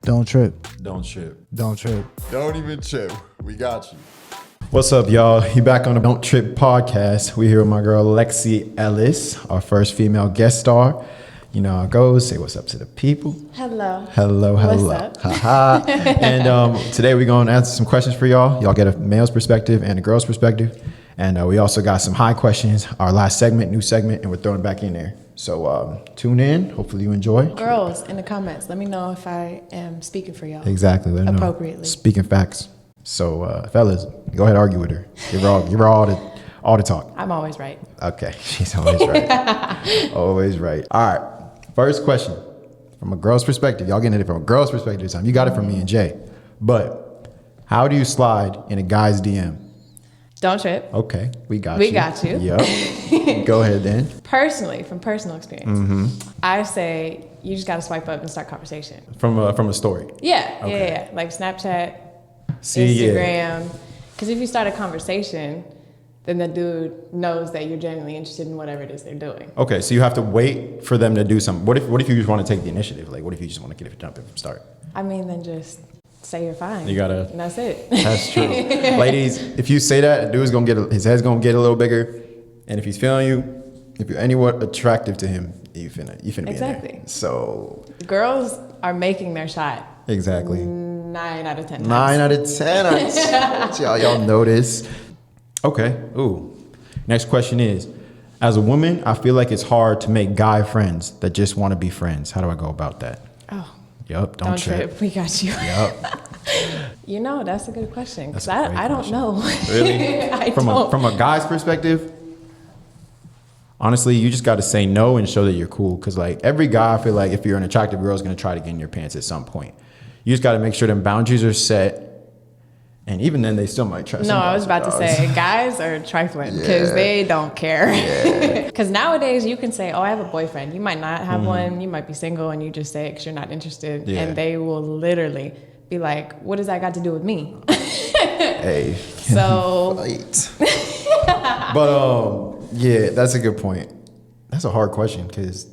Don't trip. Don't trip. Don't trip. Don't even trip. We got you. What's up, y'all? You back on the Don't Trip podcast. We here with my girl Lexi Ellis, our first female guest star. You know how it goes. Say what's up to the people. Hello. Hello, hello. What's up? Haha. And today we're going to answer some questions for y'all. Y'all get a male's perspective and a girl's perspective. And we also got some high questions. Our last segment, new segment, and we're throwing it back in there. So tune in. Hopefully you enjoy. Girls, in the comments, let me know if I am speaking for y'all. Exactly. Let them know. Appropriately. Speaking facts. So fellas, go ahead, argue with her. Give her all the talk. I'm always right. Okay, she's always right. Always right. All right. First question, from a girl's perspective. Y'all getting it from a girl's perspective this time. You got it from me and Jay. But how do you slide in a guy's DM? Don't trip. Okay, we got you. We got you. Yep. Go ahead then. Personally, from personal experience, I say you just got to swipe up and start conversation. From a story. Yeah, Okay. yeah. Like Snapchat, See, Instagram. Because if you start a conversation, then the dude knows that you're genuinely interested in whatever it is they're doing. Okay, so you have to wait for them to do something. What if you just want to take the initiative? Like, what if you just want to get it jumping from start? I mean, then just say you're fine. You gotta. And that's it. That's true. Ladies, if you say that, a dude's gonna his head's gonna get a little bigger, and if he's feeling you, if you're anywhat attractive to him, you finna be in Exactly. there. So Girls are making their shot. exactly. 9 out of 10 times. 9 out of 10. Y'all know this. Okay. Ooh. Next question is, as a woman, I feel like it's hard to make guy friends that just want to be friends. How do I go about that? Oh. Yup. Don't trip. We got you. Yup. You know, that's a good question. Because That's a great I don't question. know. Really? From From a guy's perspective, honestly, you just got to say no and show that you're cool. Because like every guy, I feel like if you're an attractive girl, is going to try to get in your pants at some point. You just got to make sure them boundaries are set. And even then, they still might try. No, I was about to say, guys are trifling because they don't care. Because nowadays you can say, oh, I have a boyfriend. You might not have one. You might be single and you just say it because you're not interested. Yeah. And they will literally be like, what does that got to do with me? Hey. So. But yeah, that's a good point. That's a hard question because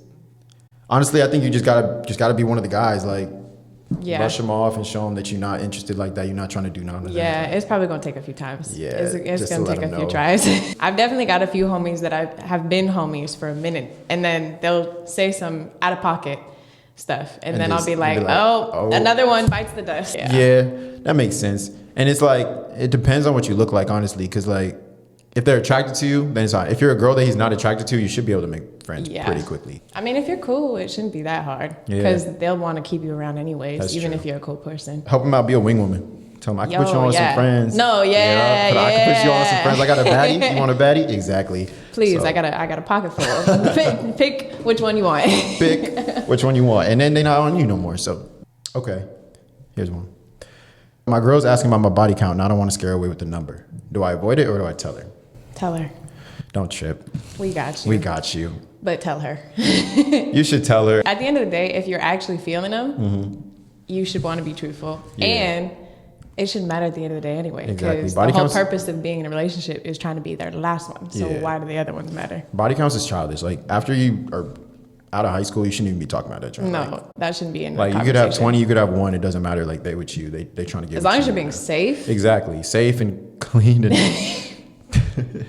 honestly, I think you just gotta be one of the guys. Like, Yeah. brush them off and show them that you're not interested like that. You're not trying to do none of that. Yeah, it's probably going to take a few times. Yeah, It's just going to to let take a 'em few know. tries. I've definitely got a few homies that I have been homies for a minute, and then they'll say some out of pocket stuff, and then I'll be like, oh, another one bites the dust. Yeah, that makes sense. And it's like, it depends on what you look like, honestly, because like, if they're attracted to you, then it's fine. If you're a girl that he's not attracted to, you should be able to make friends pretty quickly. I mean, if you're cool, it shouldn't be that hard because they'll want to keep you around anyways, That's even true. if you're a cool person. Help him out, be a wing woman. Tell him I can put you on some friends. No, I can put you on some friends. I got a baddie. You want a baddie? Exactly. Please, So, I got a pocket full. Pick which one you want. pick which one you want, and then they're not on you no more. So, okay, here's one. My girl's asking about my body count, and I don't want to scare her away with the number. Do I avoid it or do I tell her? Tell her. Don't trip. We got you. We got you. But tell her. You should tell her. At the end of the day, if you're actually feeling them, you should want to be truthful. Yeah. And it shouldn't matter at the end of the day anyway. Exactly. Because the whole purpose of being in a relationship is trying to be their last one. So why do the other ones matter? Body counts is childish. Like, after you are out of high school, you shouldn't even be talking about that. No, that shouldn't be in the Like, you could have 20, you could have 1. It doesn't matter. Like, they with you. They trying to get as long as you're being safe. Exactly. Safe and clean and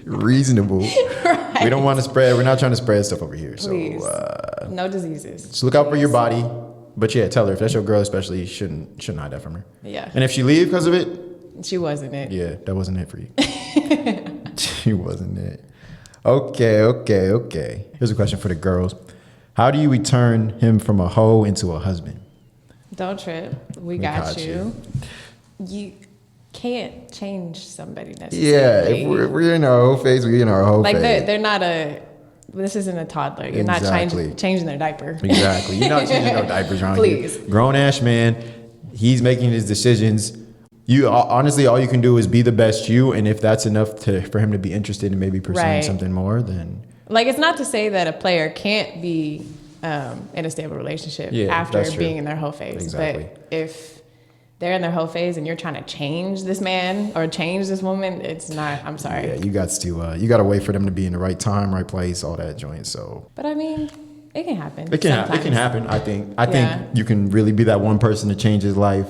reasonable. Right. We don't want to spread. We're not trying to spread stuff over here. Please. So No diseases. just look out for your body. But yeah, tell her if that's your girl, especially, you shouldn't hide that from her. Yeah. And if she leave because of it, She wasn't it. yeah, that wasn't it for you. She wasn't it. Okay. Here's a question for the girls. How do you turn him from a hoe into a husband? Don't trip. We got you. You can't change somebody necessarily. Yeah, if we're in our hoe phase, we're in our hoe phase. Like they're not this isn't a toddler. You're Exactly. not changing their diaper. Exactly. You're not changing no diapers around Please. here. Grown ass man, he's making his decisions. You honestly, all you can do is be the best you, and if that's enough for him to be interested in maybe pursuing something more, then like it's not to say that a player can't be in a stable relationship after being in their whole phase. Exactly. But if they're in their whole phase and you're trying to change this man or change this woman, it's not. I'm sorry. Yeah, you got to wait for them to be in the right time, right place, all that joint. So, But I mean, It can happen. It can happen. I think you can really be that one person to change his life,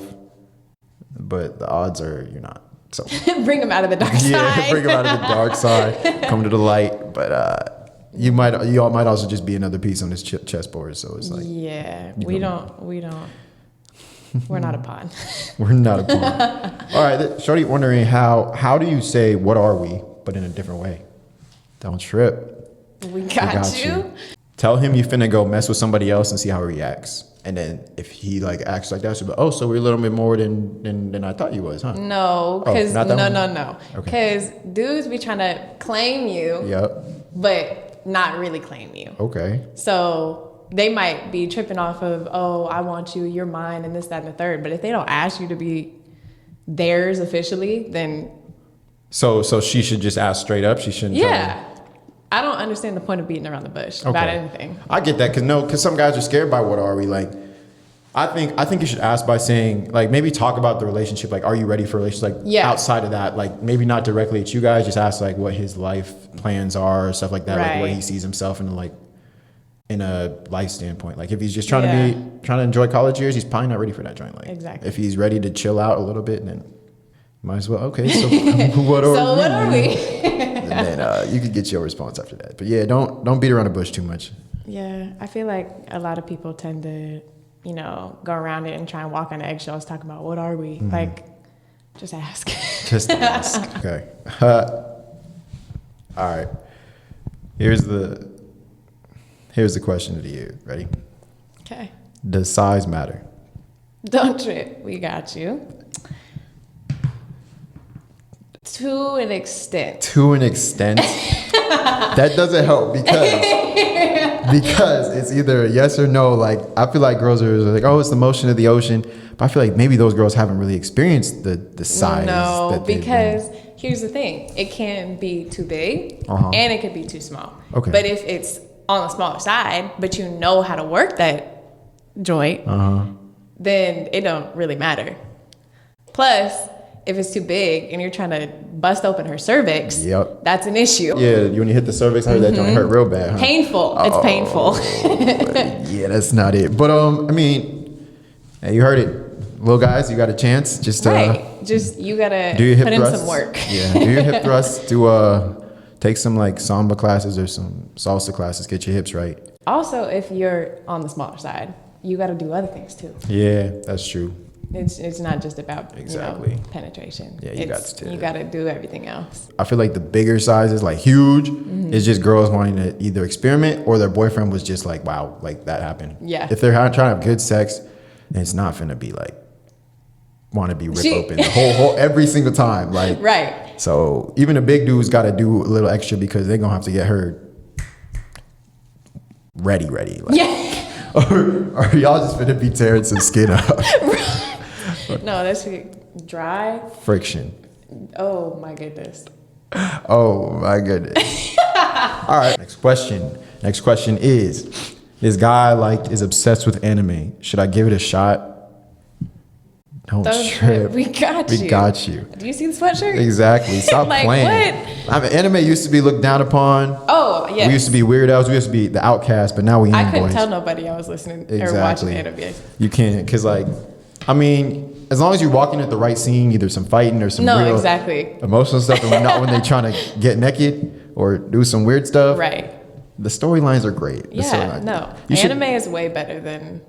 but the odds are you're not. So bring him out of the dark side. Yeah, bring him out of the dark side. Come to the light. But you all might also just be another piece on this chessboard. So it's like we don't. We're not a pawn. We're not a pawn. All right, Shorty wondering how do you say what are we, but in a different way? Don't trip. We got you. Tell him you finna go mess with somebody else and see how he reacts. And then if he like acts like that, she'll be, so we're a little bit more than I thought you was, huh? No, because no. Okay. Because dudes be trying to claim you, but not really claim you. Okay. So they might be tripping off of, I want you, you're mine, and this, that, and the third. But if they don't ask you to be theirs officially, then so she should just ask straight up. She shouldn't. Yeah. I don't understand the point of beating around the bush about anything. I get that because some guys are scared by what are we like. I think you should ask by saying like maybe talk about the relationship. Like, are you ready for a relationship? Like outside of that, like maybe not directly at you guys. Just ask like what his life plans are, or stuff like that. Like where he sees himself in a life standpoint. Like if he's just trying to enjoy college years, he's probably not ready for that joint. Like exactly. If he's ready to chill out a little bit, then might as well. Okay, so what are we? And then you could get your response after that. But yeah, don't beat around the bush too much. Yeah, I feel like a lot of people tend to, go around it and try and walk on eggshells talking about what are we? Mm-hmm. Like, just ask. Just ask. Okay. All right. Here's the question of the year. Ready? Okay. Does size matter? Don't trip. We got you. To an extent. That doesn't help because it's either a yes or no. Like I feel like girls are like, it's the motion of the ocean, but I feel like maybe those girls haven't really experienced the size. No, because here's the thing: it can be too big and it can be too small. Okay. But if it's on the smaller side, but you know how to work that joint, then it don't really matter. Plus, if it's too big and you're trying to bust open her cervix, that's an issue. Yeah, when you hit the cervix, I heard that joint hurt real bad. Huh? Painful. It's painful. Yeah, that's not it. But hey, you heard it. Little guys, you got a chance. Just you gotta do your hip put thrusts. In some work. Yeah, do your hip thrusts. Take some like samba classes or some salsa classes. Get your hips right. Also, if you're on the smaller side, you got to do other things too. Yeah, that's true. It's not just about penetration. Yeah, you got to do everything else. I feel like the bigger sizes, like huge, is just girls wanting to either experiment or their boyfriend was just like, wow, like that happened. Yeah. If they're trying to have good sex, then it's not finna be like want to be ripped open the whole every single time. Like right. So even a big dude's got to do a little extra because they're gonna have to get her ready. Like, or y'all just finna be tearing some skin up. No, that's dry. Friction. Oh my goodness. All right. Next question is, this guy is obsessed with anime. Should I give it a shot? Don't trip. We got you. Do you see the sweatshirt? Exactly. Stop playing. What? Anime used to be looked down upon. Oh, yes. We used to be weirdos. We used to be the outcasts, but now we I couldn't boys. tell nobody I was listening or watching anime. You can't, because as long as you're walking at the right scene, either some fighting or some real emotional stuff, and not when they're trying to get naked or do some weird stuff. Right. The storylines are great. Anime is way better than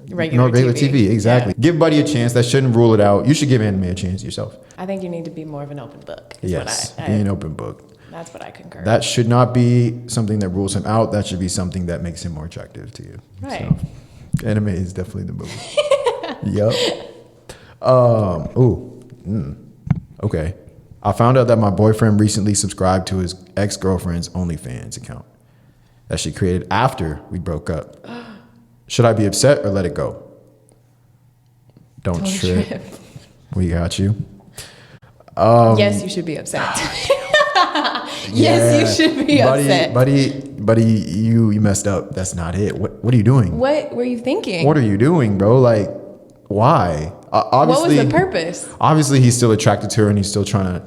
regular TV. Exactly. Yeah. Give Buddy a chance. That shouldn't rule it out. You should give anime a chance yourself. I think you need to be more of an open book. Yes, be an open book. That's what I concur. That should not be something that rules him out. That should be something that makes him more attractive to you. Right. So, anime is definitely the movie. Yep. Okay. I found out that my boyfriend recently subscribed to his ex-girlfriend's OnlyFans account that she created after we broke up. Should I be upset or let it go? Don't trip. We got you. Yes, you should be upset. Yes, you should be upset. Buddy, you messed up. That's not it. What are you doing? What were you thinking? What are you doing, bro? Like, why? Obviously, what was the purpose? Obviously, he's still attracted to her and he's still trying to,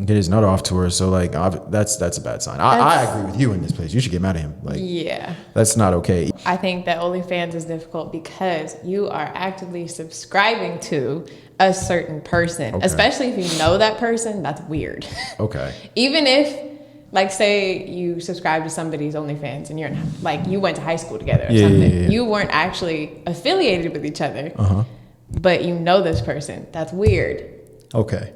get his nut off to her. So like that's a bad sign. I agree with you in this place. You should get mad at him. Like, yeah, that's not okay. I think that OnlyFans is difficult because you are actively subscribing to a certain person, especially if you know that person. That's weird. Okay. Even if, like, say you subscribe to somebody's OnlyFans and you're in, like, you went to high school together or something. Yeah. You weren't actually affiliated with each other, but you know this person. That's weird. Okay.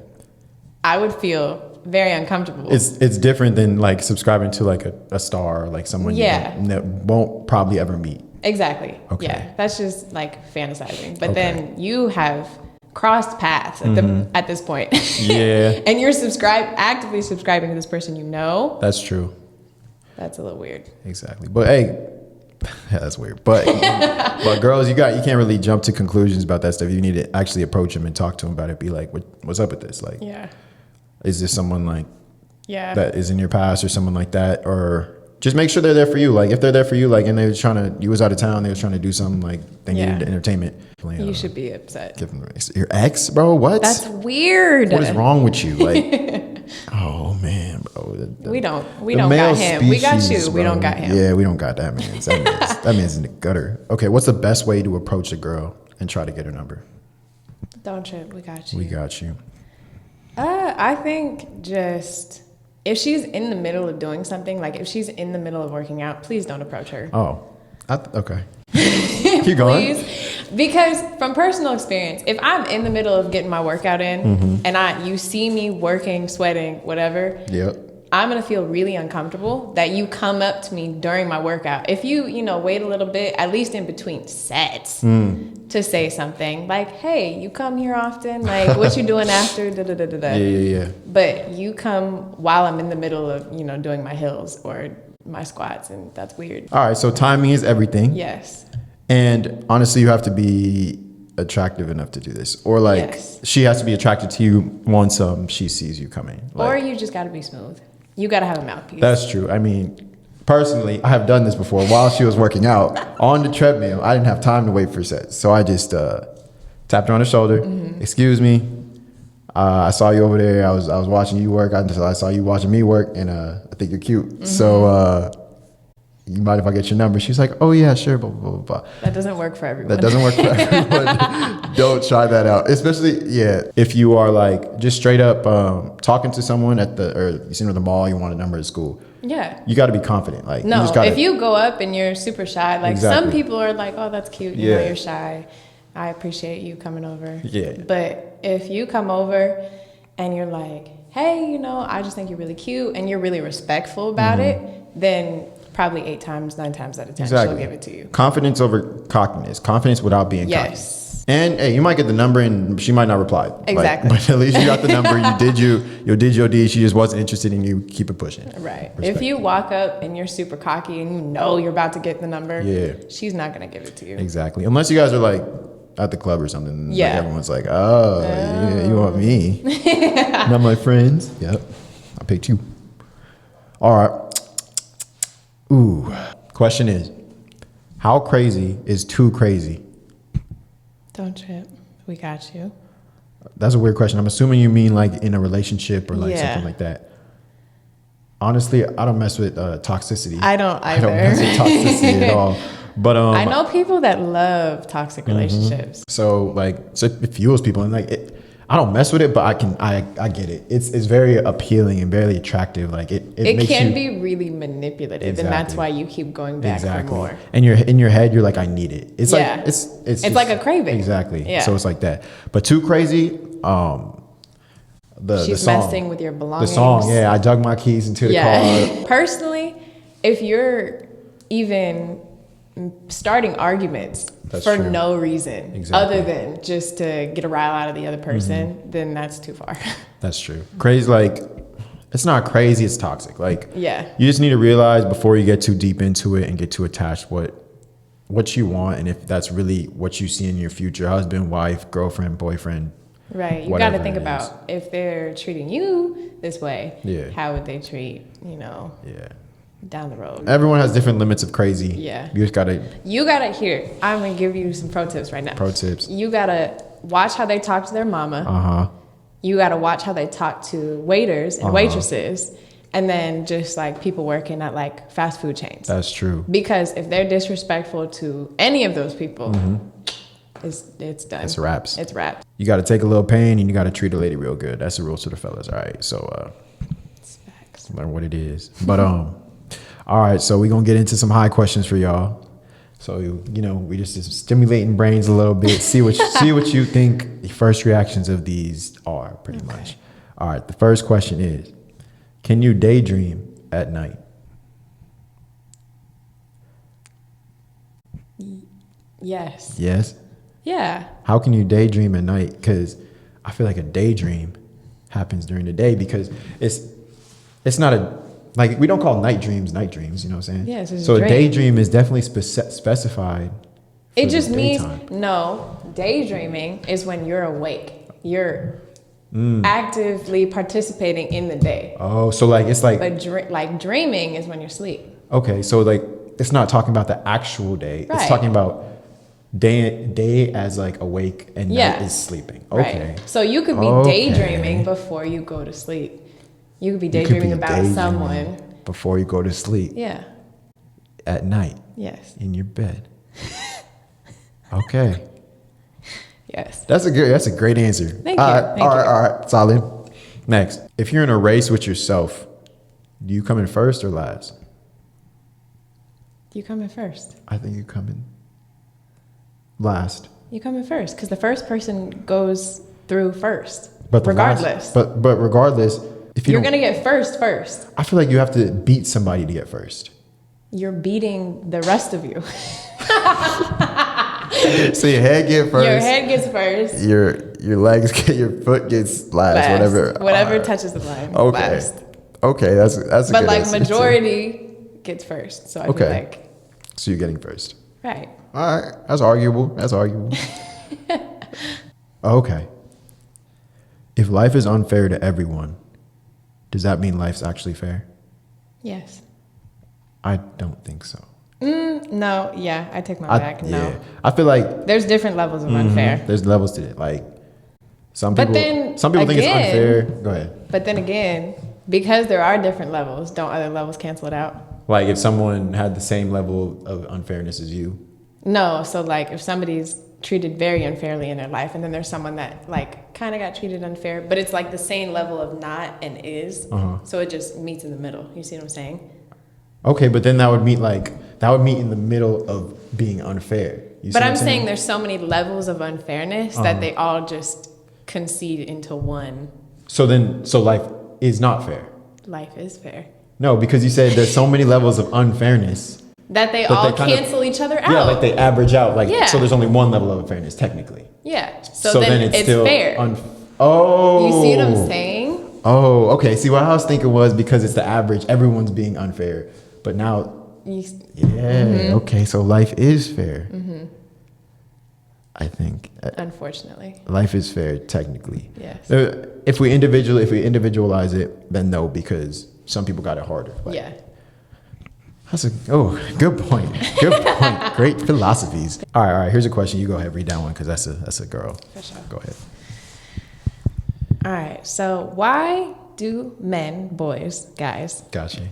I would feel very uncomfortable. It's different than like subscribing to like a star or like someone you won't probably ever meet. Exactly. Okay. Yeah, that's just like fantasizing. But then you have crossed paths at this point. Yeah. And you're actively subscribing to this person you know. That's true. That's a little weird. Exactly. But hey, that's weird. But but girls, you can't really jump to conclusions about that stuff. You need to actually approach them and talk to them about it. Be like, what's up with this? Like, is this someone like that is in your past or someone like that? Or just make sure they're there for you. Like if they're there for you, like, and you was out of town, they was trying to do something, like they needed entertainment. You should be upset. Your ex, bro? What? That's weird. What is wrong with you? Like, oh man, bro. We don't got him. Species, we got you. Bro. We don't got him. Yeah, we don't got that man. That man's in the gutter. Okay, what's the best way to approach a girl and try to get her number? Don't trip. We got you. We got you. I think just if she's in the middle of doing something, like if she's in the middle of working out, please don't approach her. Oh, okay. Keep going. Please. Because from personal experience, if I'm in the middle of getting my workout in and you see me working, sweating, whatever, I'm going to feel really uncomfortable that you come up to me during my workout. If you wait a little bit, at least in between sets, to say something like, hey, you come here often? Like, what you doing after? Da, da, da, da, da. Yeah. But you come while I'm in the middle of, doing my hills or my squats, and that's weird. All right, so timing is everything. Yes. And honestly, you have to be attractive enough to do this. Or like, she has to be attracted to you once she sees you coming. Like, or you just got to be smooth. You got to have a mouthpiece. That's true. I mean, personally, I have done this before while she was working out on the treadmill. I didn't have time to wait for sets. So I just tapped her on the shoulder. Excuse me. I saw you over there. I was watching you work. I saw you watching me work, and I think you're cute. So you mind if I get your number? She's like, oh yeah, sure, blah, blah, blah, blah. That doesn't work for everyone. That doesn't work for everyone. Don't try that out. Especially, if you are like just straight up talking to someone at the mall, you want a number at school. Yeah. You got to be confident. Like, no, if you go up and you're super shy, like some people are like, oh, that's cute. You know, you're shy. I appreciate you coming over. Yeah. But if you come over and you're like, hey, I just think you're really cute, and you're really respectful about it, then probably 9 times out of 10, she'll give it to you. Confidence over cockiness. Confidence without being cocky. Yes. And hey, you might get the number and she might not reply. Exactly. But at least you got the number. You did your deed. She just wasn't interested in you. Keep it pushing. Right. If you walk up and you're super cocky and you're about to get the number, she's not going to give it to you. Exactly. Unless you guys are like at the club or something. Yeah. Like everyone's like, you want me? Not my friends. Yep. I picked you. All right. Ooh. Question is, how crazy is too crazy? Don't trip. We got you. That's a weird question. I'm assuming you mean like in a relationship or like something like that. Honestly, I don't mess with toxicity. I don't either. I don't mess with toxicity at all. But I know people that love toxic relationships. So it fuels people, and like I don't mess with it, but I get it. It's very appealing and very attractive. Like it makes can be really manipulative, and that's why you keep going back for more. And you're in your head, you're like, I need it. It's like it's just, like a craving. Exactly. Yeah. So it's like that. But too crazy. She's messing with your belongings. The song, I dug my keys into the car. Personally, if you're even starting arguments for no reason other than just to get a rile out of the other person, then that's too far. That's true. Crazy, like, it's not crazy, it's toxic. Like, you just need to realize before you get too deep into it and get too attached what you want, and if that's really what you see in your future husband, wife, girlfriend, boyfriend. Right. You got to think about if they're treating you this way, how would they treat, down the road. Everyone has different limits of crazy. Yeah. You just gotta here. I'm gonna give you some pro tips right now. Pro tips. You gotta watch how they talk to their mama. you got to watch how they talk to waiters and waitresses, and then just like people working at like fast food chains. That's true. Because if they're disrespectful to any of those people, it's done. It's wraps. It's wraps. You got to take a little pain and you got to treat a lady real good. That's the rules to the fellas. All right. So It's facts. learn what it is. But all right. So we're going to get into some high questions for y'all. So, we just stimulating brains a little bit. See what you think the first reactions of these are, pretty much. All right. The first question is, can you daydream at night? Yes. Yes. Yeah. How can you daydream at night? Because I feel like a daydream happens during the day because it's not like we don't call night dreams, you know what I'm saying? Yeah, it's just so a dream. daydream is definitely specified. It just means, daydreaming is when you're awake. You're actively participating in the day. Oh, so like it's like, But dreaming is when you're asleep. okay, so like it's not talking about the actual day. It's Right. talking about day as like awake and Yeah. night is sleeping. Okay. Right. So you could be Okay. daydreaming before you go to sleep. You could be You could daydreaming be about daydreaming someone. before you go to sleep Yeah. at night Yes. in your bed. Okay. Yes. That's a great answer. Thank you. Thank all you. right, solid. Next, if you're in a race with yourself, do you come in first or last? You come in first. I think you come in last. You come in first because the first person goes through first. But the regardless. last, but regardless, if You're don't- going to get first. I feel like you have to beat somebody to get first. You're beating the rest of you. So your head get first. Your head gets first. Your legs get, your foot gets last. Last. Whatever All right. touches the line. Okay. Last. Okay, that's a But good like answer. majority gets first. So I feel like, So you're getting first. right. All right, that's arguable. Okay. If life is unfair to everyone, does that mean life's actually fair? Yes. I don't think so. No. Yeah. I take my back. No. Yeah. I feel like There's different levels of unfair. there's levels to it. Like some But people, then, think it's again- unfair. Go ahead. But then again, because there are different levels, don't other levels cancel it out? Like if someone had the same level of unfairness as you. No. So like if somebody's treated very unfairly in their life and then there's someone that like kind of got treated unfair, but it's like the same level of not and is. So it just meets in the middle. You see what I'm saying? Okay, but then that would meet in the middle of being unfair. You see But what I'm saying there's so many levels of unfairness that they all just concede into one. So life is not fair. Life is fair. No, because you said there's so many levels of unfairness. That they But all they kind of- cancel each other out. Yeah, like they average out. Like Yeah. so, there's only one level of unfairness technically. Yeah. So then it's still fair. Oh, You see what I'm saying? Oh, okay. See, what I was thinking was because it's the average, everyone's being unfair. But now, okay. So life is fair. I think Unfortunately. life is fair technically. Yes. If we individualize it, then no, because some people got it harder. Like, Yeah. That's good point. Good point. Great philosophies. All right. Here's a question. You go ahead, read that one because that's a girl. For sure. Go ahead. All right. So why do men, boys, guys, Gotcha.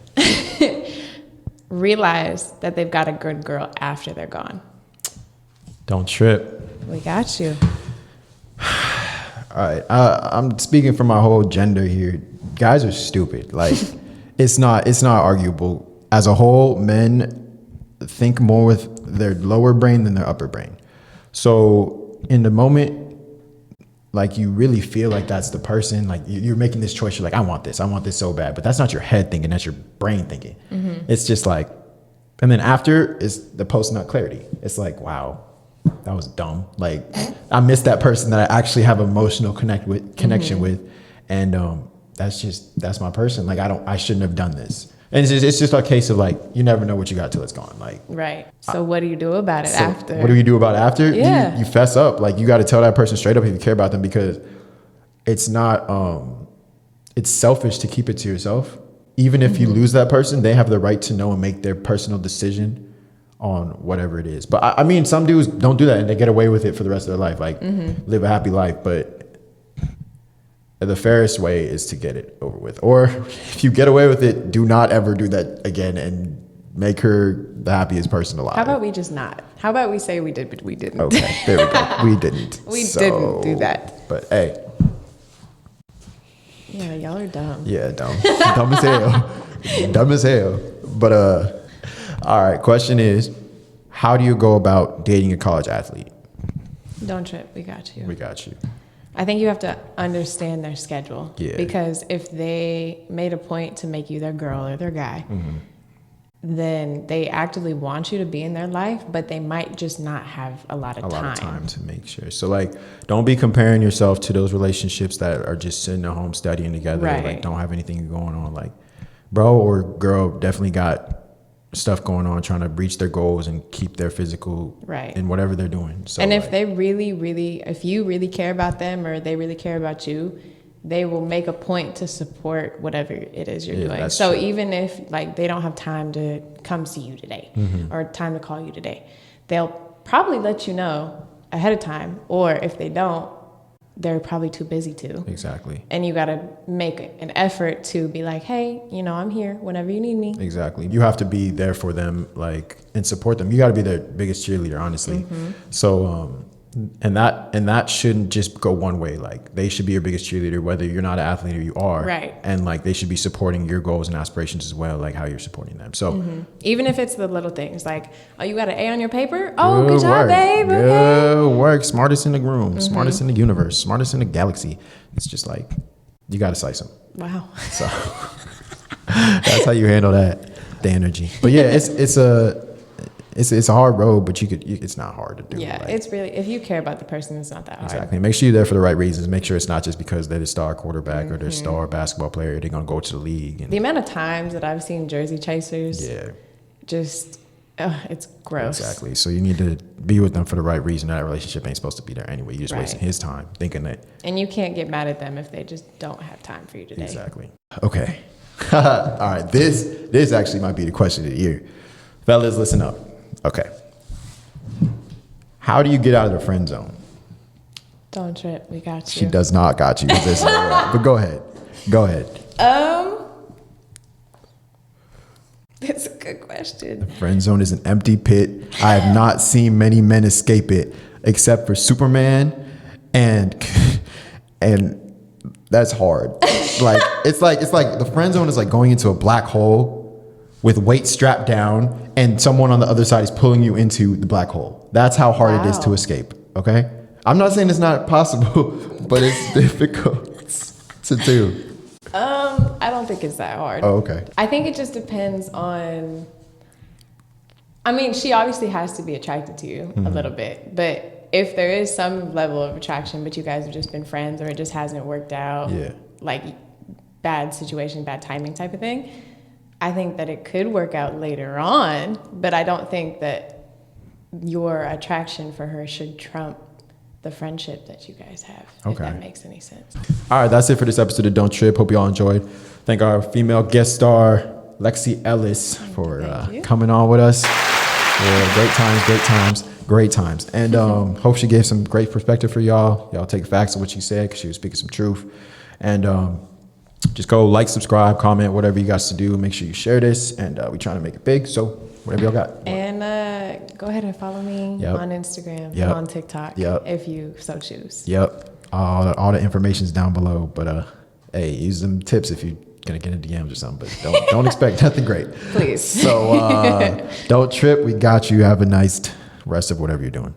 realize that they've got a good girl after they're gone? Don't trip. We got you. All right. I'm speaking for my whole gender here. Guys are stupid. Like, it's not arguable. As a whole, men think more with their lower brain than their upper brain. So in the moment, like you really feel like that's the person, like you're making this choice. You're like, I want this so bad. But that's not your head thinking, that's your brain thinking. It's just like, and then after is the post-nut clarity. It's like, wow, that was dumb. Like I missed that person that I actually have emotional connection with. And that's my person. Like I shouldn't have done this. And it's just a case of like, you never know what you got till it's gone. Like, Right. So what do you do about it after? What do you do about it after? Yeah. You fess up. Like you got to tell that person straight up if you care about them, because it's not, it's selfish to keep it to yourself. Even if you lose that person, they have the right to know and make their personal decision on whatever it is. But I mean, some dudes don't do that and they get away with it for the rest of their life. Like live a happy life. But the fairest way is to get it over with. Or if you get away with it, do not ever do that again and make her the happiest person alive. How about we just not? How about we say we did, but we didn't? Okay, there we go. We didn't. We didn't do that. But hey. Yeah, y'all are dumb. Yeah, dumb. Dumb as hell. Dumb as hell. But all right, question is, how do you go about dating a college athlete? Don't trip. We got you. We got you. I think you have to understand their schedule. Yeah. Because if they made a point to make you their girl or their guy, then they actively want you to be in their life, but they might just not have a lot of time to make sure. So like, don't be comparing yourself to those relationships that are just sitting at home studying together. Right. Like, don't have anything going on. Like, bro or girl definitely got stuff going on, trying to reach their goals and keep their physical right in whatever they're doing. So, and if like, they if you really care about them or they really care about you, they will make a point to support whatever it is you're doing. So true. even if like they don't have time to come see you today or time to call you today, they'll probably let you know ahead of time. Or if they don't, they're probably too busy to. Exactly. And you got to make an effort to be like, hey, I'm here whenever you need me. Exactly. You have to be there for them, like, and support them. You got to be their biggest cheerleader, honestly. So, and that shouldn't just go one way. Like, they should be your biggest cheerleader, whether you're not an athlete or you are. Right. And like, they should be supporting your goals and aspirations as well, like how you're supporting them. So, even if it's the little things, like, oh, you got an A on your paper? Oh, good job, work. babe. Okay. Good work. Smartest in the room, smartest in the universe, smartest in the galaxy. It's just like, you got to slice them. Wow. So that's how you handle that, the energy. But yeah, it's a hard road, but it's not hard to do. Yeah, like, it's really, if you care about the person, it's not that hard. exactly. Make sure you're there for the right reasons. Make sure it's not just because they're the star quarterback or they're star basketball player. They're gonna go to the league. And The amount of times that I've seen jersey chasers, just, it's gross. exactly. So you need to be with them for the right reason. That relationship ain't supposed to be there anyway. You're just wasting his time thinking that. And you can't get mad at them if they just don't have time for you today. Exactly. Okay. All right. This actually might be the question of the year. Fellas, listen up. Okay. How do you get out of the friend zone? Don't trip. We got you. She does not got you. But go ahead. Go ahead. That's a good question. Friend zone is an empty pit. I have not seen many men escape it, except for Superman, and that's hard. Like it's like the friend zone is like going into a black hole with weight strapped down, and someone on the other side is pulling you into the black hole. That's how hard it is to escape. Okay, I'm not saying it's not possible, but it's difficult to do. I don't think it's that hard. Oh, okay. I think it just depends on, I mean, she obviously has to be attracted to you a little bit, but if there is some level of attraction, but you guys have just been friends or it just hasn't worked out, like bad situation, bad timing type of thing, I think that it could work out later on, but I don't think that your attraction for her should trump the friendship that you guys have, if that makes any sense. All right, that's it for this episode of Don't Trip. Hope you all enjoyed. Thank our female guest star, Lexi Ellis, for coming on with us. Yeah, great times. And hope she gave some great perspective for y'all. Y'all take facts of what she said, because she was speaking some truth. And just go like, subscribe, comment, whatever you guys to do. Make sure you share this, and we're trying to make it big. So whatever y'all got. And go ahead and follow me on Instagram and on TikTok if you so choose. All the information's down below. But hey, use them tips if you're gonna get in DMs or something. But don't expect nothing great. Please. So don't trip. We got you. Have a nice rest of whatever you're doing.